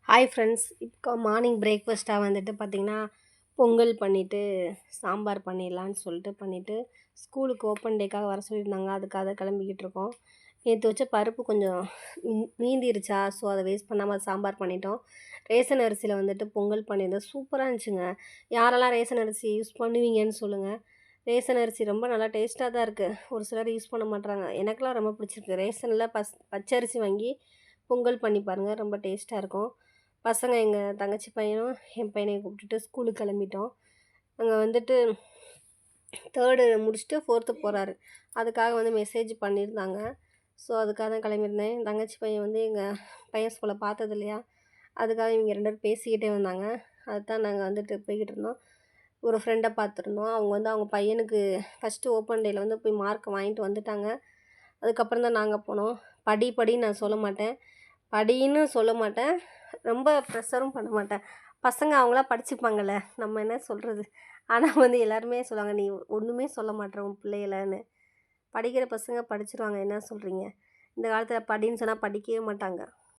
Hi friends. இப்போ morning பிரேக்ஃபாஸ்ட்டாக வந்துட்டு பார்த்திங்கன்னா, பொங்கல் பண்ணிவிட்டு சாம்பார் பண்ணிடலான்னு சொல்லிட்டு பண்ணிவிட்டு ஸ்கூலுக்கு ஓப்பன் டேக்காக வர சொல்லியிருந்தாங்க. அதுக்காக கிளம்பிக்கிட்டு இருக்கோம். நேற்று வச்ச பருப்பு கொஞ்சம் மீந்திருச்சா, ஸோ அதை வேஸ்ட் பண்ணாமல் சாம்பார் பண்ணிட்டோம். ரேஷன் அரிசியில் வந்துட்டு பொங்கல் பண்ணியிருந்தோம். சூப்பராக இருந்துச்சுங்க. யாரெல்லாம் ரேஷன் அரிசி யூஸ் பண்ணுவீங்கன்னு சொல்லுங்கள். ரேஷன் அரிசி ரொம்ப நல்லா டேஸ்ட்டாக தான் இருக்குது. ஒரு சிலர் யூஸ் பண்ண மாட்றாங்க. எனக்கெலாம் ரொம்ப பிடிச்சிருக்கு. ரேஷனில் பச்சரிசி வாங்கி பொங்கல் பண்ணி பாருங்கள், ரொம்ப டேஸ்ட்டாக இருக்கும். பசங்க எங்கள் தங்கச்சி பையனும் என் பையனையும் கூப்பிட்டுட்டு ஸ்கூலுக்கு கிளம்பிட்டோம். அங்கே வந்துட்டு 3rd முடிச்சுட்டு 4th போகிறாரு. அதுக்காக வந்து மெசேஜ் பண்ணியிருந்தாங்க. ஸோ அதுக்காக தான் கிளம்பியிருந்தேன். என் தங்கச்சி பையன் வந்து எங்கள் பையன் ஸ்கூலை பார்த்தது இல்லையா, அதுக்காக இவங்க 2 பேரும் பேசிக்கிட்டே வந்தாங்க. அதுதான் நாங்கள் வந்துட்டு போய்கிட்டு இருந்தோம். ஒரு ஃப்ரெண்டை பார்த்துருந்தோம். அவங்க வந்து அவங்க பையனுக்கு ஃபஸ்ட்டு ஓப்பன் டேயில் வந்து போய் மார்க் வாங்கிட்டு வந்துட்டாங்க. அதுக்கப்புறம் தான் நாங்கள் போனோம். படின்னு நான் சொல்ல மாட்டேன், படின்னு சொல்ல மாட்டேன், ரொம்ப ப்ரெஷரும் பண்ண மாட்டேன். பசங்க அவங்களா படிச்சுப்பாங்கள்ல, நம்ம என்ன சொல்கிறது. ஆனால் வந்து எல்லாருமே சொல்லுவாங்க, நீ ஒன்றுமே சொல்ல மாட்ற உன் பிள்ளைகளன்னு. படிக்கிற பசங்க படிச்சிருவாங்க, என்ன சொல்கிறீங்க. இந்த காலத்தில் படின்னு சொன்னால் படிக்கவே மாட்டாங்க.